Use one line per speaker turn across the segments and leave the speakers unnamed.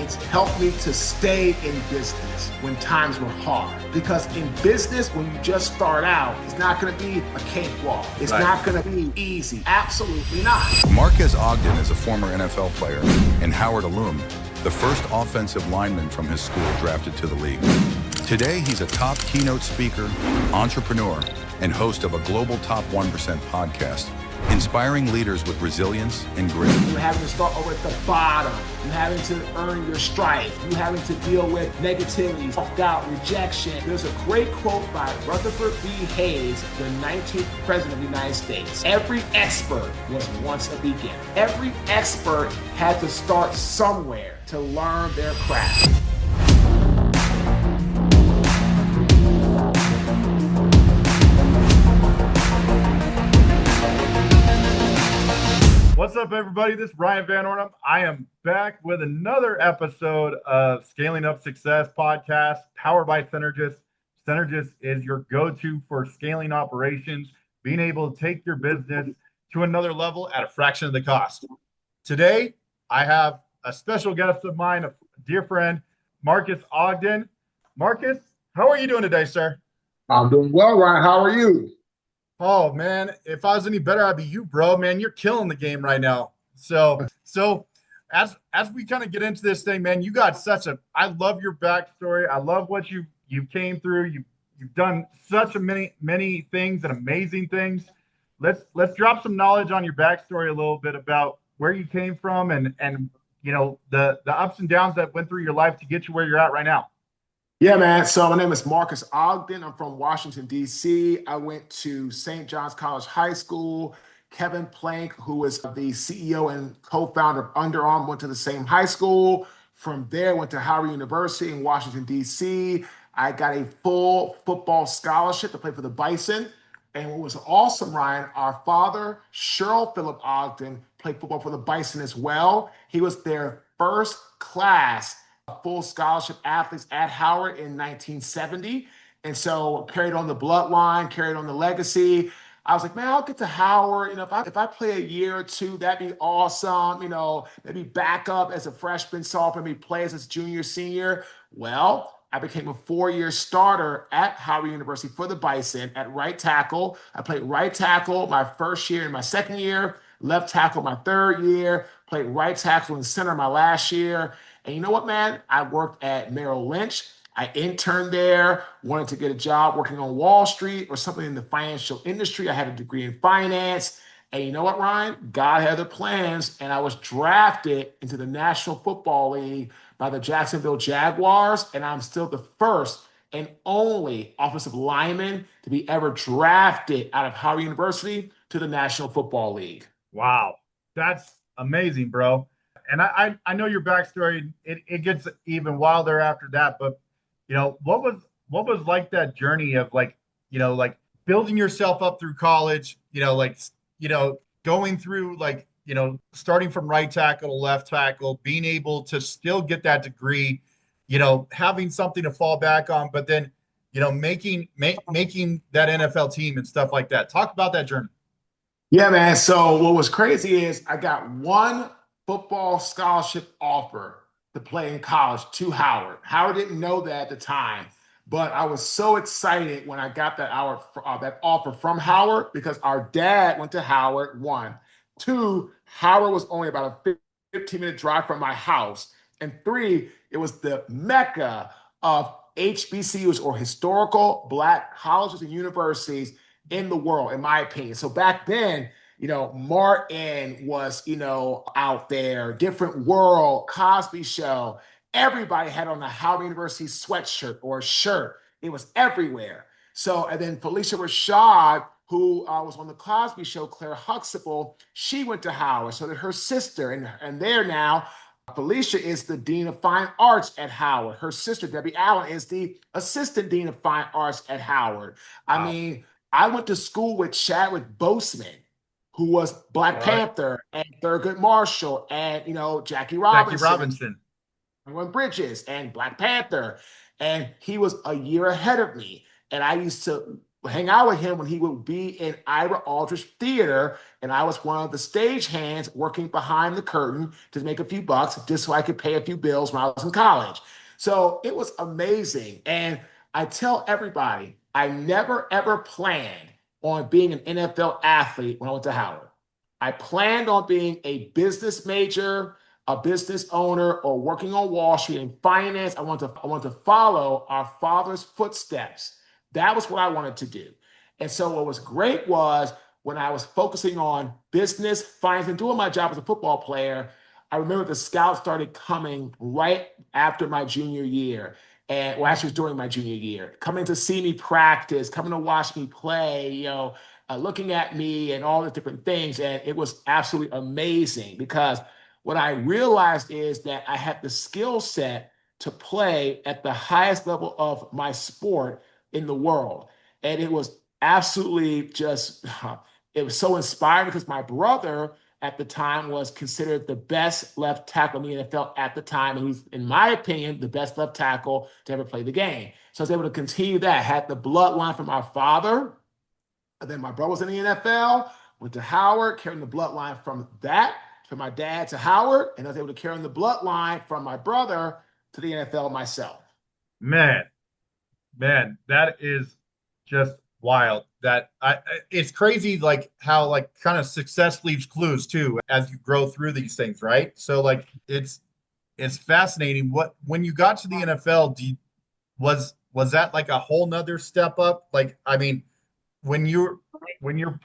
It's helped me to stay in business when times were hard. Because in business, when you just start out, it's not going to be a cakewalk. It's not going to be easy. Absolutely not.
Marques Ogden is a former NFL player, and Howard Alum, the first offensive lineman from his school drafted to the league. Today, he's a top keynote speaker, entrepreneur, and host of a global top 1% podcast, inspiring leaders with resilience and grit.
You're having to start over at the bottom. You're having to earn your strife. You're having to deal with negativity, self-doubt, rejection. There's a great quote by Rutherford B. Hayes, the 19th president of the United States. Every expert was once a beginner. Every expert had to start somewhere to learn their craft.
What's up, everybody? This is Ryan Van Ornum. I am back with another episode of Scaling Up Success podcast, powered by Cynergists. Cynergists is your go-to for scaling operations, being able to take your business to another level at a fraction of the cost. Today, I have a special guest of mine, a dear friend, Marques Ogden. Marques, how are you doing today, sir?
I'm doing well, Ryan. How are you?
Oh man, if I was any better, I'd be you, bro. Man, you're killing the game right now. So as we kind of get into this thing, man, you got I love your backstory. I love what you came through. You've done such many things and amazing things. Let's drop some knowledge on your backstory a little bit about where you came from and you know the ups and downs that went through your life to get you where you're at right now.
Yeah, man. So my name is Marques Ogden. I'm from Washington, D.C. I went to St. John's College High School. Kevin Plank, who is the CEO and co-founder of Under Armour, went to the same high school. From there, went to Howard University in Washington, D.C. I got a full football scholarship to play for the Bison. And what was awesome, Ryan, our father, Cheryl Phillip Ogden, played football for the Bison as well. He was their first class full scholarship athletes at Howard in 1970. And so carried on the bloodline, carried on the legacy. I was like, man, I'll get to Howard. You know, if I play a year or two, that'd be awesome. You know, maybe back up as a freshman, sophomore, maybe play as a junior, senior. Well, I became a 4-year starter at Howard University for the Bison at right tackle. I played right tackle my first year and my second year, left tackle my third year, played right tackle and center my last year. And you know what, man? I worked at Merrill Lynch. I interned there, wanted to get a job working on Wall Street or something in the financial industry. I had a degree in finance. And you know what, Ryan? God had other plans, and I was drafted into the National Football League by the Jacksonville Jaguars, and I'm still the first and only offensive lineman to be ever drafted out of Howard University to the National Football League.
Wow, that's amazing, bro. And I know your backstory. It gets even wilder after that. But you know, what was like that journey of like building yourself up through college? Going through starting from right tackle to left tackle, being able to still get that degree, having something to fall back on, but then making that NFL team and stuff like that. Talk about that journey.
Yeah, man. So what was crazy is I got one football scholarship offer to play in college to Howard. Howard didn't know that at the time, but I was so excited when I got that offer from Howard because our dad went to Howard, 1. 2, Howard was only about a 15-minute drive from my house. And 3, it was the mecca of HBCUs or historical Black colleges and universities in the world, in my opinion. So back then, Martin was, out there, Different World, Cosby Show. Everybody had on the Howard University sweatshirt or shirt. It was everywhere. So, and then Felicia Rashad, who was on the Cosby Show, Claire Huxtable, she went to Howard. So that her sister, and there now, Felicia is the Dean of Fine Arts at Howard. Her sister, Debbie Allen, is the Assistant Dean of Fine Arts at Howard. Wow. I mean, I went to school with Chadwick Boseman, who was Black Panther, and Thurgood Marshall, and Jackie Robinson. Went Bridges and Black Panther. And he was a year ahead of me. And I used to hang out with him when he would be in Ira Aldrich Theater, and I was one of the stage hands working behind the curtain to make a few bucks just so I could pay a few bills when I was in college. So it was amazing. And I tell everybody, I never ever planned on being an NFL athlete when I went to Howard. I planned on being a business major, a business owner, or working on Wall Street in finance. I want to follow our father's footsteps. That was what I wanted to do. And so what was great was when I was focusing on business, finance, and doing my job as a football player, I remember the scouts started coming right after my junior year. And well, actually, it was during my junior year, coming to see me practice, coming to watch me play, looking at me and all the different things. And it was absolutely amazing because what I realized is that I had the skill set to play at the highest level of my sport in the world. And it was absolutely just, it was so inspiring because my brother at the time was considered the best left tackle in the NFL at the time. And he's, in my opinion, the best left tackle to ever play the game. So I was able to continue that, had the bloodline from our father. And then my brother was in the NFL, went to Howard, carrying the bloodline from that, from my dad to Howard. And I was able to carry the bloodline from my brother to the NFL myself.
Man, that is just wild. It's crazy, like how like kind of success leaves clues too as you grow through these things, right? So like it's fascinating. When you got to the NFL, was that like a whole nother step up? Like, I mean, when you're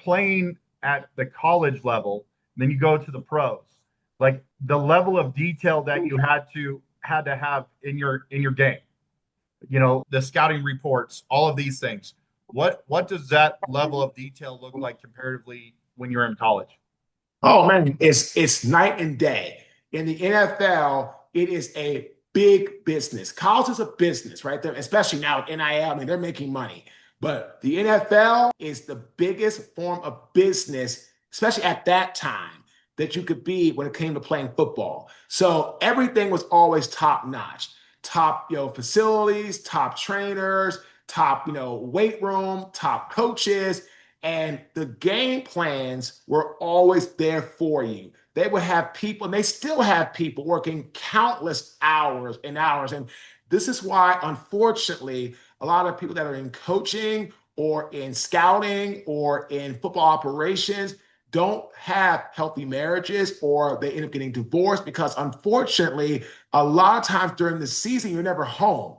playing at the college level, then you go to the pros, like the level of detail that you had to have in your game, the scouting reports, all of these things. What does that level of detail look like comparatively when you're in college?
Oh man, it's night and day. In the NFL, it is a big business. College is a business, right there, especially now with NIL. I mean, they're making money. But the NFL is the biggest form of business, especially at that time, that you could be when it came to playing football. So everything was always top notch. Top, facilities, top trainers, top, weight room, top coaches, and the game plans were always there for you. They would have people, and they still have people working countless hours and hours. And this is why, unfortunately, a lot of people that are in coaching or in scouting or in football operations don't have healthy marriages, or they end up getting divorced because, unfortunately, a lot of times during the season, you're never home.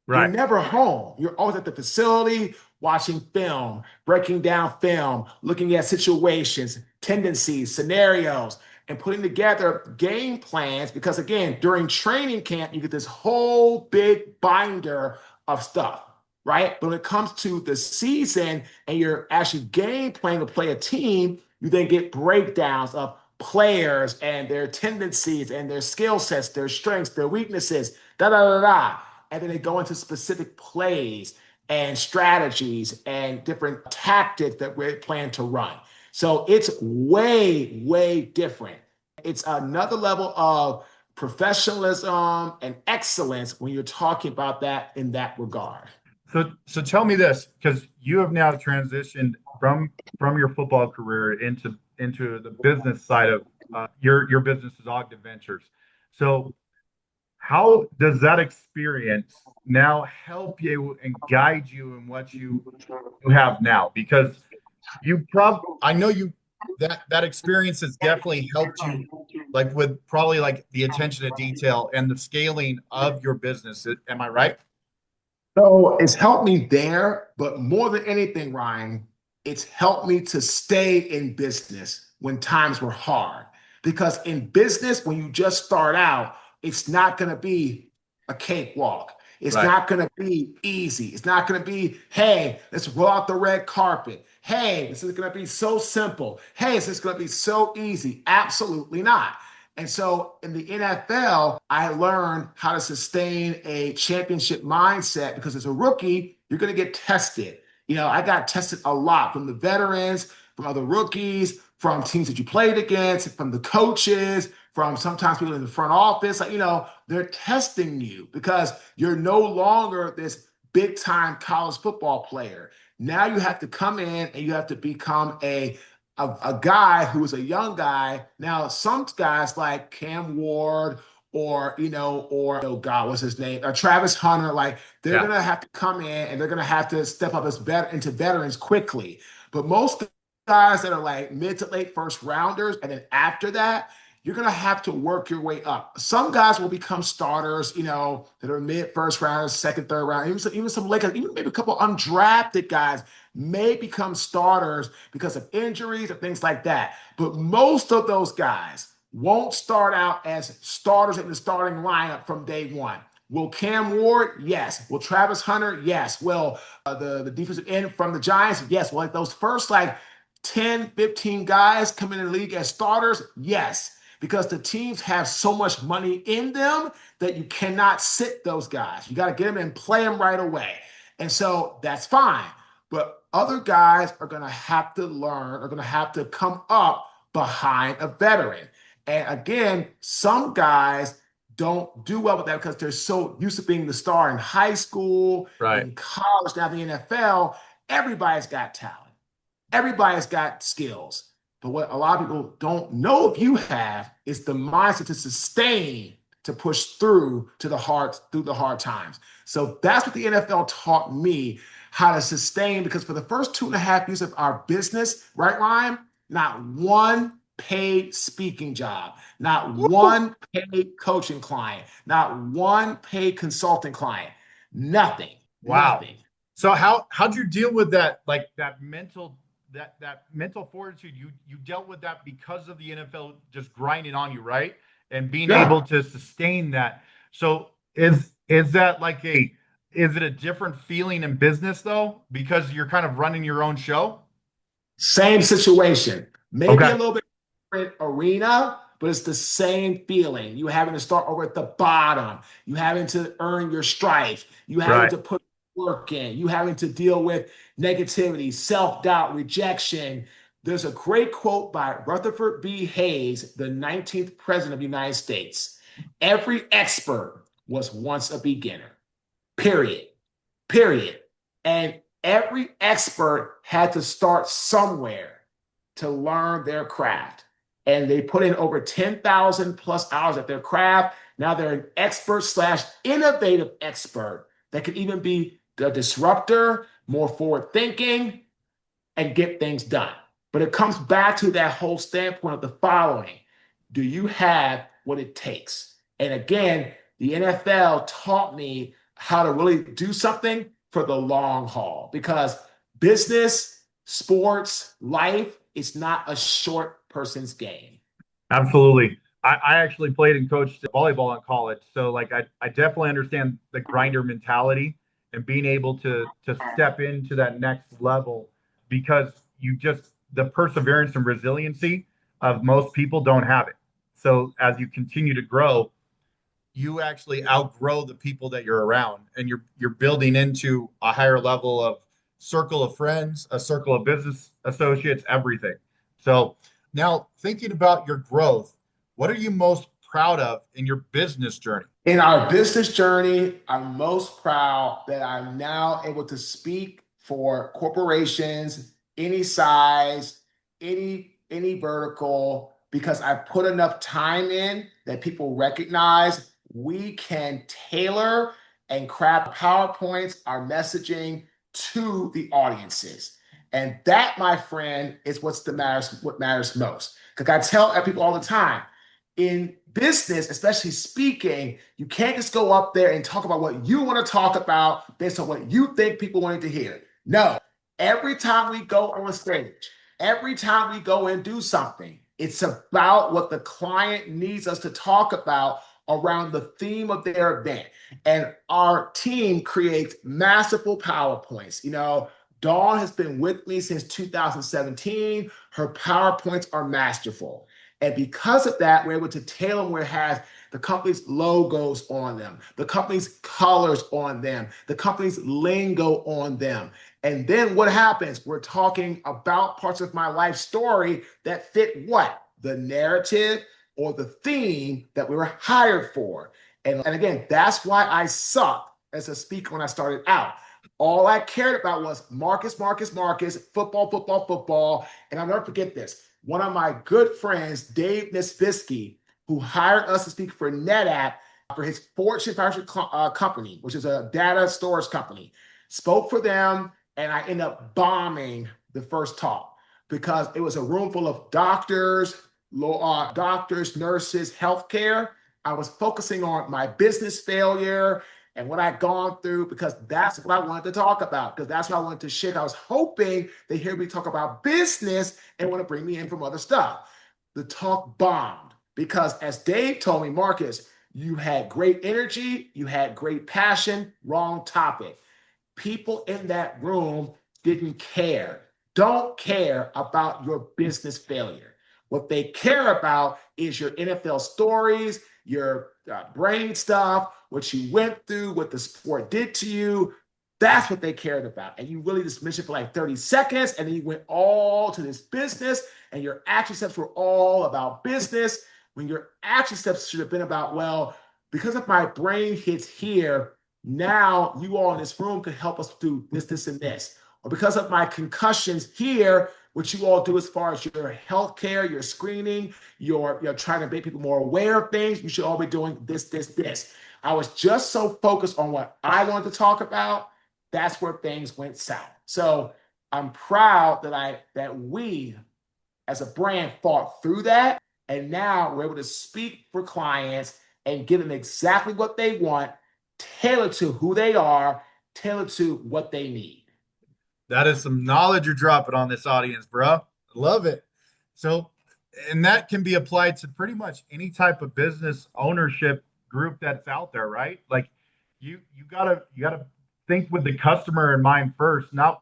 You're
Right.
never home. You're always at the facility watching film, breaking down film, looking at situations, tendencies, scenarios, and putting together game plans. Because again, during training camp, you get this whole big binder of stuff, right? But when it comes to the season and you're actually game playing to play a team, you then get breakdowns of players and their tendencies and their skill sets, their strengths, their weaknesses, da da da da. And then they go into specific plays and strategies and different tactics that we plan to run. So it's way, way different. It's another level of professionalism and excellence when you're talking about that in that regard.
So tell me this, because you have now transitioned from your football career into the business side of your business is Ogden Ventures. So how does that experience now help you and guide you in what you have now? Because I know that experience has definitely helped you, like with probably like the attention to detail and the scaling of your business. Am I right?
So it's helped me there, but more than anything, Ryan, it's helped me to stay in business when times were hard. Because in business, when you just start out, it's not going to be a cakewalk. It's
Right.
not going to be easy. It's not going to be, hey, let's roll out the red carpet. Hey, this is going to be so simple. Hey, this is going to be so easy. Absolutely not. And so in the NFL, I learned how to sustain a championship mindset because as a rookie, you're going to get tested. I got tested a lot from the veterans, from other rookies, from teams that you played against, from the coaches, from sometimes people in the front office. They're testing you because you're no longer this big time college football player. Now you have to come in and you have to become a guy who is a young guy. Now, some guys like Cam Ward or oh God, what's his name? Travis Hunter, like they're
Yeah.
gonna have to come in and they're gonna have to step up into veterans quickly. But most guys that are like mid to late first rounders, and then after that, you're gonna have to work your way up. Some guys will become starters, that are mid first rounders, second, third round, even some Lakers, even maybe a couple undrafted guys may become starters because of injuries or things like that. But most of those guys won't start out as starters in the starting lineup from day one. Will Cam Ward? Yes. Will Travis Hunter? Yes. Will the defensive end from the Giants? Yes. Will like those first 10, 15 guys come in the league as starters? Yes. Because the teams have so much money in them that you cannot sit those guys. You got to get them and play them right away. And so that's fine. But other guys are going to have to learn, are going to have to come up behind a veteran. And again, some guys don't do well with that because they're so used to being the star in high school,
Right.
in college, now the NFL. Everybody's got talent. Everybody's got skills. But what a lot of people don't know if you have is the mindset to sustain, to push through the hard times. So that's what the NFL taught me, how to sustain, because for the first 2.5 years of our business, right, Ryan, not one paid speaking job, not one paid coaching client, not one paid consulting client, nothing.
Wow.
Nothing.
So how'd you deal with that, like that mental fortitude? You dealt with that because of the NFL just grinding on you, right? And being able to sustain that. So is that is it a different feeling in business though? Because you're kind of running your own show?
Same situation, maybe
Okay.
a little bit different arena, but it's the same feeling. You having to start over at the bottom. You having to earn your stripes. You having
Right.
to put work in. You having to deal with negativity, self-doubt, rejection. There's a great quote by Rutherford B. Hayes, the 19th president of the United States. Every expert was once a beginner. Period. Period. And every expert had to start somewhere to learn their craft. And they put in over 10,000 plus hours at their craft. Now they're an expert / innovative expert that could even be the disruptor, more forward thinking, and get things done. But it comes back to that whole standpoint of the following. Do you have what it takes? And again, the NFL taught me how to really do something for the long haul, because business, sports, life is not a short person's game.
Absolutely. I actually played and coached volleyball in college. So I definitely understand the grinder mentality and being able to step into that next level, because the perseverance and resiliency of most people don't have it. So as you continue to grow, you actually outgrow the people that you're around, and you're building into a higher level of circle of friends, a circle of business associates, everything. So now, thinking about your growth, what are you most proud of in your business journey?
In our business journey, I'm most proud that I'm now able to speak for corporations, any size, any vertical, because I put enough time in that people recognize we can tailor and craft PowerPoints, our messaging to the audiences. And that, my friend, is what matters most. Because I tell people all the time, in business, especially speaking, you can't just go up there and talk about what you want to talk about based on what you think people want to hear. No, every time we go on stage, every time we go and do something, it's about what the client needs us to talk about around the theme of their event. And our team creates masterful PowerPoints. Dawn has been with me since 2017. Her PowerPoints are masterful. And because of that, we're able to tailor them where it has the company's logos on them, the company's colors on them, the company's lingo on them. And then what happens? We're talking about parts of my life story that fit what? The narrative or the theme that we were hired for. And again, that's why I sucked as a speaker when I started out. All I cared about was Marcus, Marcus, Marcus, football, football, football. And I'll never forget this. One of my good friends, Dave Nisbisky, who hired us to speak for NetApp for his Fortune 500 company, which is a data storage company, spoke for them. And I ended up bombing the first talk because it was a room full of doctors, nurses, healthcare. I was focusing on my business failure and what I'd gone through because that's what I wanted to talk about, because that's what I wanted to share. I was hoping they hear me talk about business and want to bring me in from other stuff. The talk bombed because, as Dave told me, Marcus, you had great energy, you had great passion, wrong topic. People in that room didn't care, don't care about your business failure. What they care about is your NFL stories, your brain stuff, what you went through, what the sport did to you. That's what they cared about. And you really just mentioned for like 30 seconds, and then you went all to this business, and your action steps were all about business, when your action steps should have been about, well, because if my brain hits here, now you all in this room could help us do this, this, and this. Or because of my concussions here, what you all do as far as your healthcare, your screening, you're trying to make people more aware of things, you should all be doing this, this, this. I was just so focused on what I wanted to talk about. That's where things went south. So I'm proud that we as a brand fought through that. And now we're able to speak for clients and give them exactly what they want, tailored to who they are, tailored to what they need.
That is some knowledge you're dropping on this audience, bro. Love it. So, and that can be applied to pretty much any type of business ownership group that's out there, right? Like you gotta think with the customer in mind first. Now,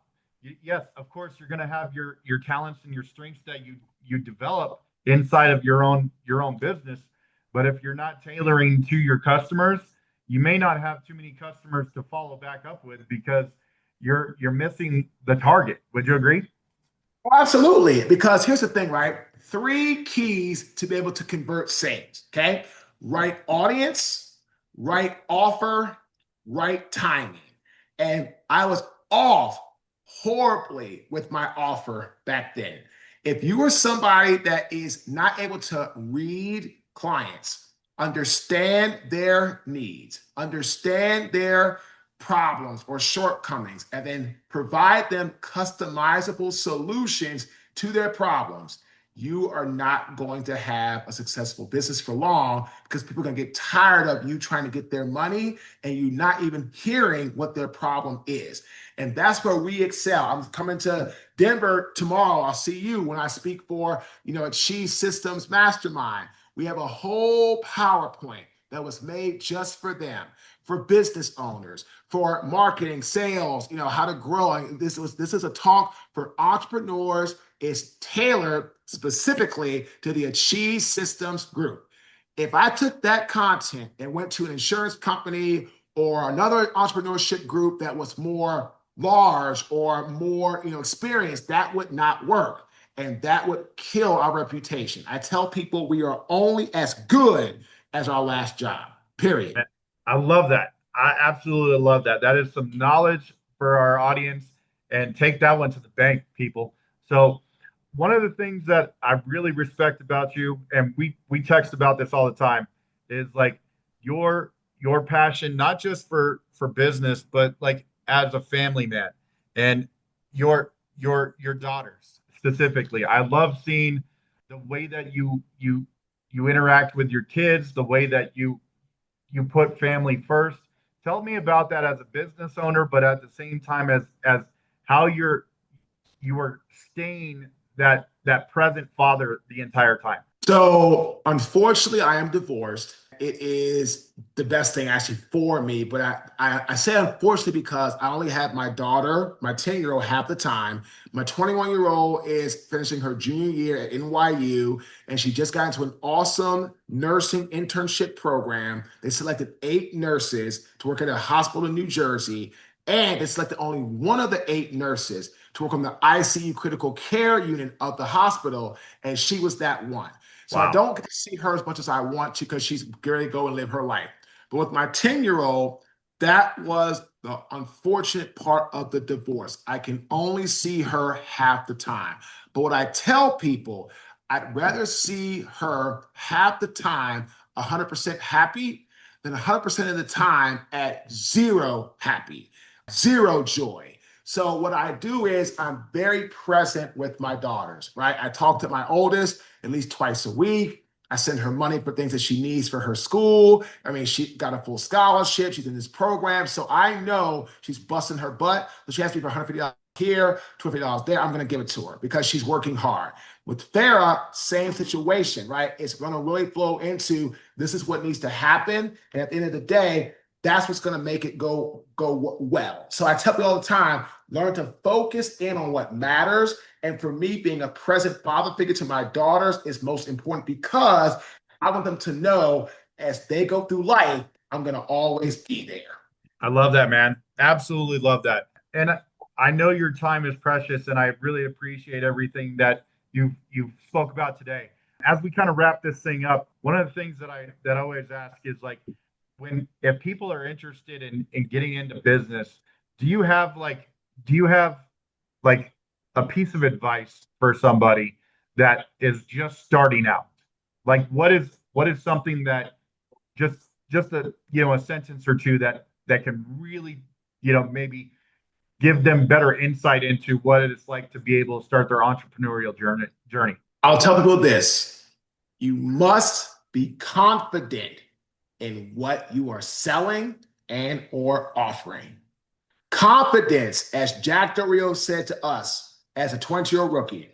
yes, of course, you're gonna have your talents and your strengths that you develop inside of your own business. But if you're not tailoring to your customers, you may not have too many customers to follow back up with because you're missing the target. Would you agree?
Oh, absolutely. Because here's the thing, right? 3 keys to be able to convert sales. Okay. Right audience, right offer, right timing. And I was off horribly with my offer back then. If you are somebody that is not able to read clients, understand their needs, understand their problems or shortcomings, and then provide them customizable solutions to their problems, you are not going to have a successful business for long, because people are going to get tired of you trying to get their money and you not even hearing what their problem is. And that's where we excel. I'm coming to Denver tomorrow. I'll see you when I speak for, Achieve Systems Mastermind. We have a whole PowerPoint that was made just for them, for business owners, for marketing, sales, how to grow. And this is a talk for entrepreneurs. It's tailored specifically to the Achieve Systems group. If I took that content and went to an insurance company or another entrepreneurship group that was more large or more experienced, that would not work. And that would kill our reputation. I tell people we are only as good as our last job, period.
I love that. I absolutely love that. That is some knowledge for our audience, and take that one to the bank, people. So one of the things that I really respect about you, and we text about this all the time, is like your passion, not just for business, but like as a family man, and your daughters specifically. I love seeing the way that you interact with your kids, the way that you put family first. Tell me about that as a business owner, but at the same time as how you are staying that present father the entire time.
So unfortunately, I am divorced. It is the best thing actually for me, but I say unfortunately because I only have my daughter, my 10-year-old, half the time. My 21-year-old is finishing her junior year at NYU, and she just got into an awesome nursing internship program. They selected 8 nurses to work at a hospital in New Jersey, and they selected only one of the 8 nurses to work on the ICU critical care unit of the hospital, and she was that one. So wow. I don't get to see her as much as I want to because she's ready to go and live her life. But with my 10-year-old, That was the unfortunate part of the divorce. I can only see her half the time. But what I tell people, I'd rather see her half the time 100% happy than 100% of the time at zero happy, zero joy. So what I do is I'm very present with my daughters, right? I talk to my oldest at least twice a week. I send her money for things that she needs for her school. I mean, she got a full scholarship. She's in this program. So I know she's busting her butt. So she asked me for $150 here, $250 there. I'm going to give it to her because she's working hard. With Farah, same situation, right? It's going to really flow into this is what needs to happen. And at the end of the day, that's what's going to make it go well. So I tell people all the time, learn to focus in on what matters. And for me, being a present father figure to my daughters is most important because I want them to know as they go through life, I'm going to always be there.
I love that, man. Absolutely love that. And I know your time is precious, and I really appreciate everything that you spoke about today. As we kind of wrap this thing up, one of the things that I always ask is like, if people are interested in getting into business, do you have like a piece of advice for somebody that is just starting out? Like what is something that just a a sentence or two that can really maybe give them better insight into what it's like to be able to start their entrepreneurial journey?
I'll tell people this: you must be confident in what you are selling and or offering. Confidence, as Jack Del Rio said to us as a 20-year-old rookie,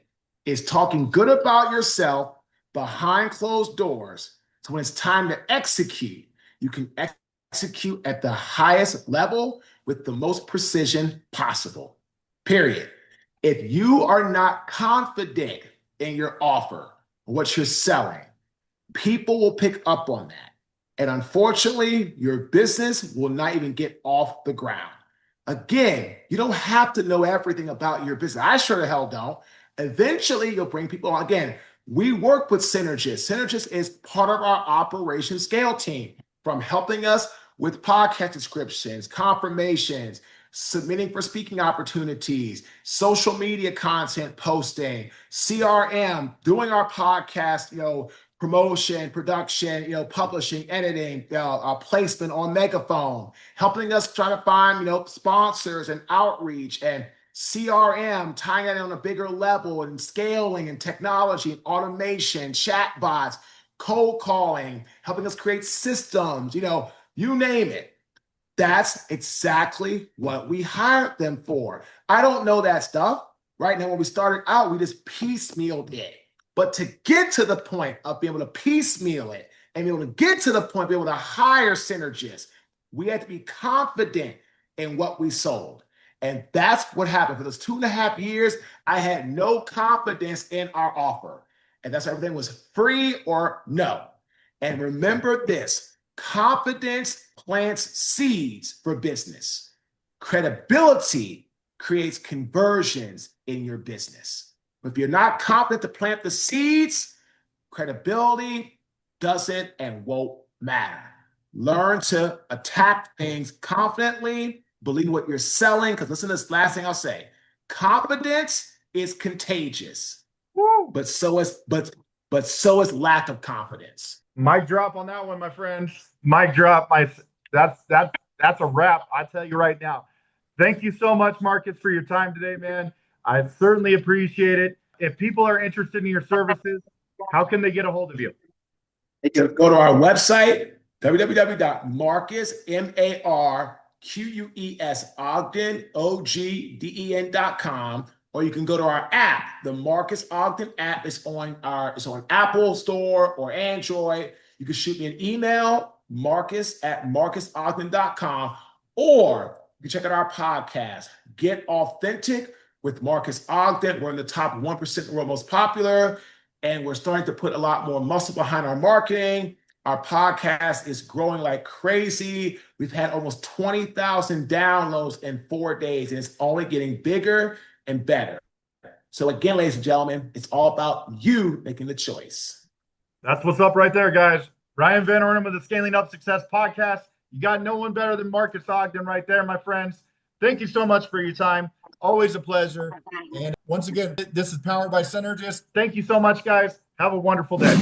is talking good about yourself behind closed doors. So when it's time to execute, you can execute at the highest level with the most precision possible. Period. If you are not confident in your offer, or what you're selling, people will pick up on that. And unfortunately, your business will not even get off the ground. Again, you don't have to know everything about your business. I sure the hell don't. Eventually, you'll bring people on. Again, we work with Cynergists. Cynergists is part of our operation scale team, from helping us with podcast descriptions, confirmations, submitting for speaking opportunities, social media content posting, CRM, doing our podcast, promotion, production, publishing, editing, placement on Megaphone, helping us try to find, sponsors and outreach and CRM, tying it on a bigger level and scaling and technology and automation, chatbots, cold calling, helping us create systems, you name it. That's exactly what we hired them for. I don't know that stuff. Right now, when we started out, we just piecemealed it. But to get to the point of being able to piecemeal it and be able to get to the point of being able to hire Cynergists, we had to be confident in what we sold. And that's what happened. For those 2.5 years, I had no confidence in our offer. And that's why everything was free or no. And remember this: confidence plants seeds for business. Credibility creates conversions in your business. If you're not confident to plant the seeds, credibility doesn't and won't matter. Learn to attack things confidently, believe what you're selling, because listen to this last thing I'll say. Confidence is contagious, but so is lack of confidence.
Mic drop on that one, my friends. Mic drop. That's a wrap. I tell you right now. Thank you so much, Marques, for your time today, man. I certainly appreciate it. If people are interested in your services, how can they get a hold of you?
They can go to our website, www.marques, Ogden, Ogden.com, or you can go to our app. The Marques Ogden app is on Apple Store or Android. You can shoot me an email, marques@marquesogden.com, or you can check out our podcast, Get Authentic with Marques Ogden. We're in the top 1% of the world most popular, and we're starting to put a lot more muscle behind our marketing. Our podcast is growing like crazy. We've had almost 20,000 downloads in 4 days, and it's only getting bigger and better. So again, ladies and gentlemen, it's all about you making the choice.
That's what's up right there, guys. Ryan Van Ornum of the Scaling Up Success podcast. You got no one better than Marques Ogden right there, my friends. Thank you so much for your time.
Always a pleasure. And once again, this is powered by Cynergists.
Thank you so much, guys. Have a wonderful day.